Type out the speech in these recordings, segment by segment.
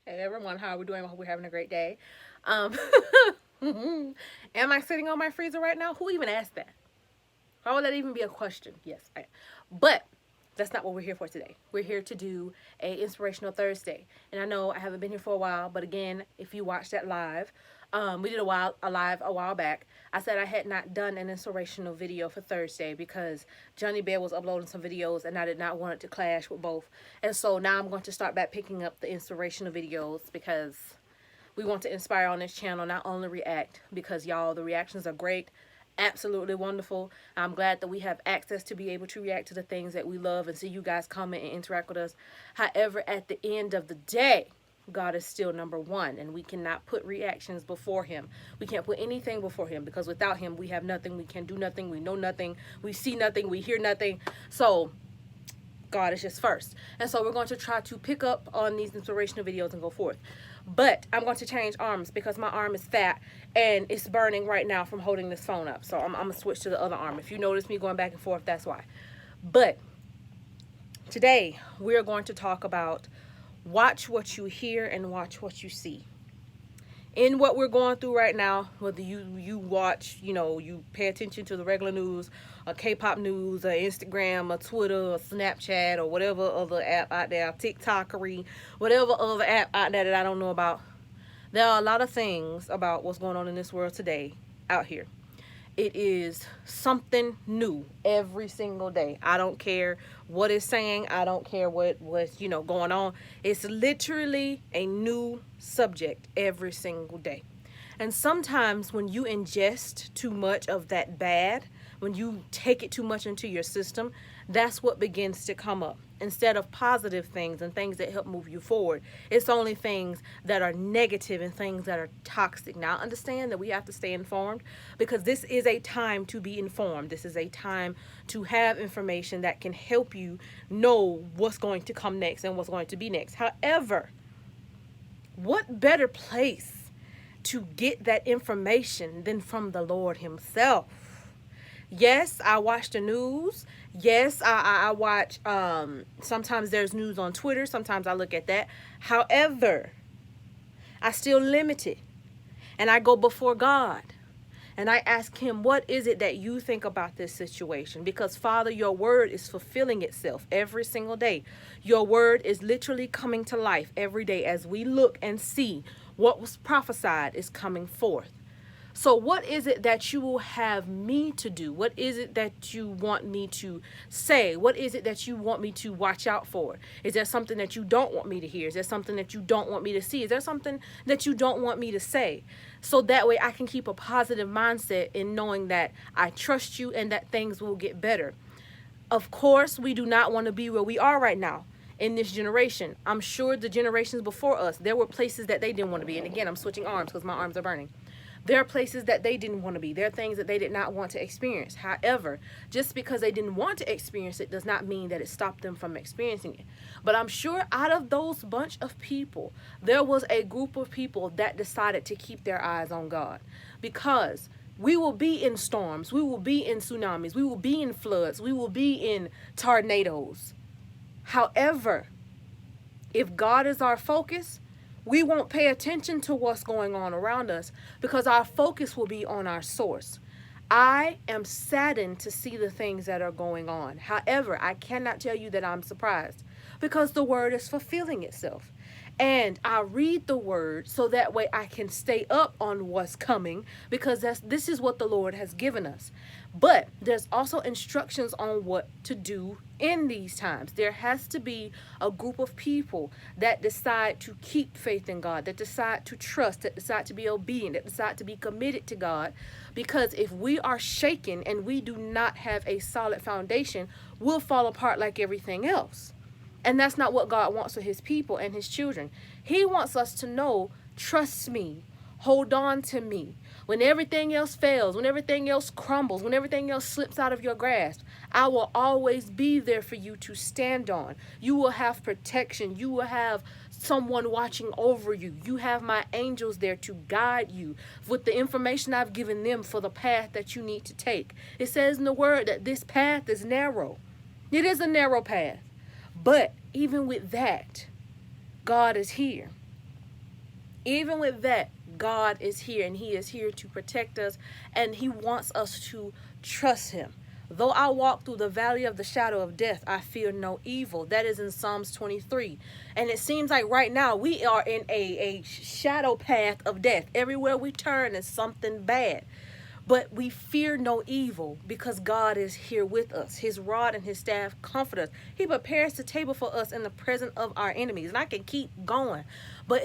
Hey everyone, how are we doing? I hope we're having a great day. Um, am I sitting on my freezer right now? Who even asked that? How would that even be a question? Yes, I am. But that's not what we're here for today. We're here to do a inspirational Thursday. And I know I haven't been here for a while, but again, if you watched that live, we did a live a while back. I said I had not done an inspirational video for Thursday because Johnny Bear was uploading some videos and I did not want it to clash with both. And so now I'm going to start back picking up the inspirational videos because we want to inspire on this channel, not only react, because y'all, the reactions are great, absolutely wonderful. I'm glad that we have access to be able to react to the things that we love and see you guys comment and interact with us. However, at the end of the day, God is still number one, and we cannot put reactions before him. We can't put anything before him because without him, we have nothing. We can do nothing. We know nothing. We see nothing. We hear nothing. So God is just first. And so we're going to try to pick up on these inspirational videos and go forth. But I'm going to change arms because my arm is fat and it's burning right now from holding this phone up. So I'm going to switch to the other arm. If you notice me going back and forth, that's why. But today we're going to talk about watch what you hear and watch what you see. In what we're going through right now, whether you watch, you pay attention to the regular news, or K-pop news, or Instagram, or Twitter, or Snapchat, or whatever other app out there, TikTokery, whatever other app out there that I don't know about. There are a lot of things about what's going on in this world today out here. It is something new every single day. I don't care what it's saying. I don't care what's going on. It's literally a new subject every single day. And sometimes when you ingest too much of that bad, when you take it too much into your system, that's what begins to come up. Instead of positive things and things that help move you forward, it's only things that are negative and things that are toxic. Now, understand that we have to stay informed because this is a time to be informed. This is a time to have information that can help you know what's going to come next and what's going to be next. However, what better place to get that information than from the Lord himself? Yes, I watch the news. Yes, I watch, sometimes there's news on Twitter. Sometimes I look at that. However, I still limit it. And I go before God. And I ask him, what is it that you think about this situation? Because, Father, your word is fulfilling itself every single day. Your word is literally coming to life every day as we look and see what was prophesied is coming forth. So what is it that you will have me to do? What is it that you want me to say? What is it that you want me to watch out for? Is there something that you don't want me to hear? Is there something that you don't want me to see? Is there something that you don't want me to say? So that way I can keep a positive mindset in knowing that I trust you and that things will get better. Of course, we do not want to be where we are right now in this generation. I'm sure the generations before us, there were places that they didn't want to be. And again, I'm switching arms because my arms are burning. There are places that they didn't want to be. There are things that they did not want to experience. However, just because they didn't want to experience it does not mean that it stopped them from experiencing it. But I'm sure out of those bunch of people, there was a group of people that decided to keep their eyes on God. Because we will be in storms. We will be in tsunamis. We will be in floods. We will be in tornadoes. However, if God is our focus, we won't pay attention to what's going on around us because our focus will be on our source. I am saddened to see the things that are going on. However, I cannot tell you that I'm surprised because the word is fulfilling itself. And I read the word so that way I can stay up on what's coming because this is what the Lord has given us. But there's also instructions on what to do in these times. There has to be a group of people that decide to keep faith in God, that decide to trust, that decide to be obedient, that decide to be committed to God. Because if we are shaken and we do not have a solid foundation, we'll fall apart like everything else. And that's not what God wants for his people and his children. He wants us to know, trust me, hold on to me. When everything else fails, when everything else crumbles, when everything else slips out of your grasp, I will always be there for you to stand on. You will have protection. You will have someone watching over you. You have my angels there to guide you with the information I've given them for the path that you need to take. It says in the word that this path is narrow. It is a narrow path. But even with that, God is here. Even with that, God is here, and he is here to protect us, and he wants us to trust him. Though I walk through the valley of the shadow of death, I fear no evil. That is in Psalms 23. And it seems like right now we are in a shadow path of death. Everywhere we turn is something bad. But we fear no evil because God is here with us. His rod and his staff comfort us. He prepares the table for us in the presence of our enemies. And I can keep going. But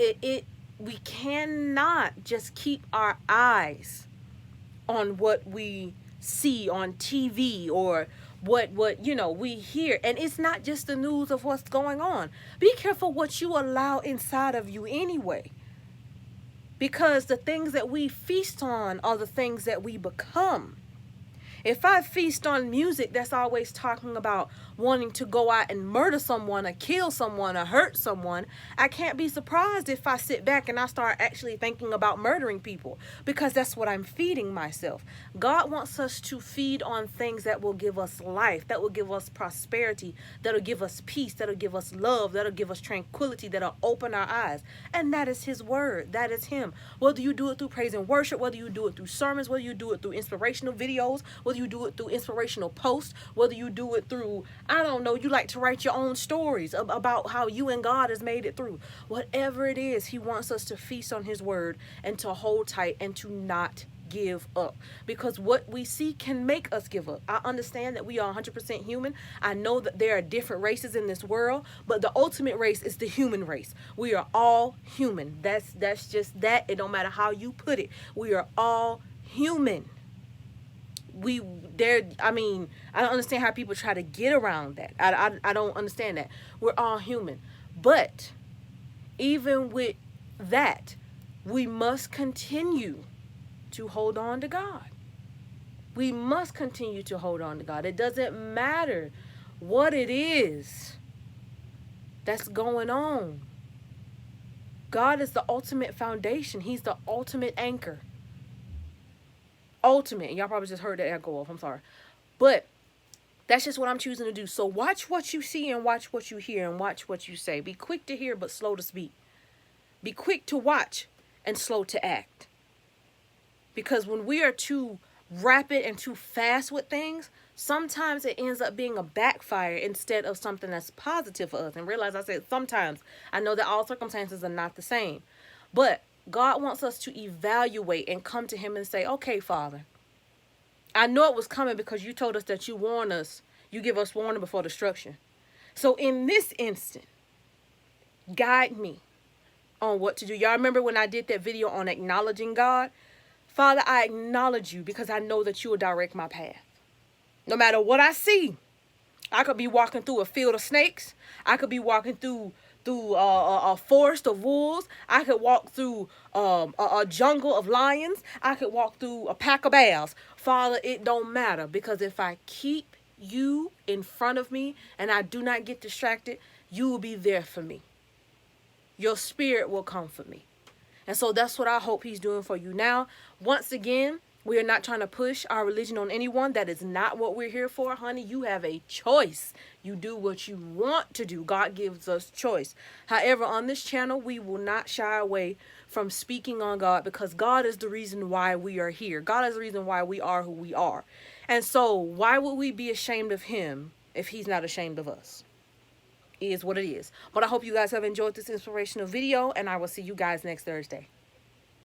we cannot just keep our eyes on what we see on TV or what we hear. And it's not just the news of what's going on. Be careful what you allow inside of you anyway. Because the things that we feast on are the things that we become. If I feast on music that's always talking about wanting to go out and murder someone or kill someone or hurt someone, I can't be surprised if I sit back and I start actually thinking about murdering people, because that's what I'm feeding myself. God wants us to feed on things that will give us life, that will give us prosperity, that'll give us peace, that'll give us love, that'll give us tranquility, that'll open our eyes. And that is his word. That is him. Whether you do it through praise and worship, whether you do it through sermons, whether you do it through inspirational videos, whether you do it through inspirational posts, whether you do it through, I don't know, you like to write your own stories about how you and God has made it through. Whatever it is, he wants us to feast on his word and to hold tight and to not give up, because what we see can make us give up. I understand that we are 100% human. I know that there are different races in this world, but the ultimate race is the human race. We are all human. That's just that. It don't matter how you put it. We are all human. I don't understand how people try to get around that. I don't understand that. We're all human. But even with that, we must continue to hold on to God. We must continue to hold on to God. It doesn't matter what it is that's going on. God is the ultimate foundation. He's the ultimate anchor. Ultimate. Y'all probably just heard that echo off. I'm sorry. But that's just what I'm choosing to do. So watch what you see and watch what you hear and watch what you say. Be quick to hear but slow to speak. Be quick to watch and slow to act. Because when we are too rapid and too fast with things, sometimes it ends up being a backfire instead of something that's positive for us. And realize I said sometimes. I know that all circumstances are not the same. But God wants us to evaluate and come to him and say, okay, Father, I know it was coming because you told us that you warn us. You give us warning before destruction. So in this instant, guide me on what to do. Y'all remember when I did that video on acknowledging God? Father, I acknowledge you because I know that you will direct my path. No matter what I see, I could be walking through a field of snakes. I could be walking through a forest of wolves. I could walk through a jungle of lions. I could walk through a pack of bears. Father, it don't matter, because if I keep you in front of me and I do not get distracted, you will be there for me. Your spirit will comfort me. And so that's what I hope he's doing for you now. Once again, we are not trying to push our religion on anyone. That is not what we're here for, honey. You have a choice. You do what you want to do. God gives us choice. However, on this channel, we will not shy away from speaking on God, because God is the reason why we are here. God is the reason why we are who we are. And so why would we be ashamed of him if he's not ashamed of us? It is what it is. But I hope you guys have enjoyed this inspirational video, and I will see you guys next Thursday.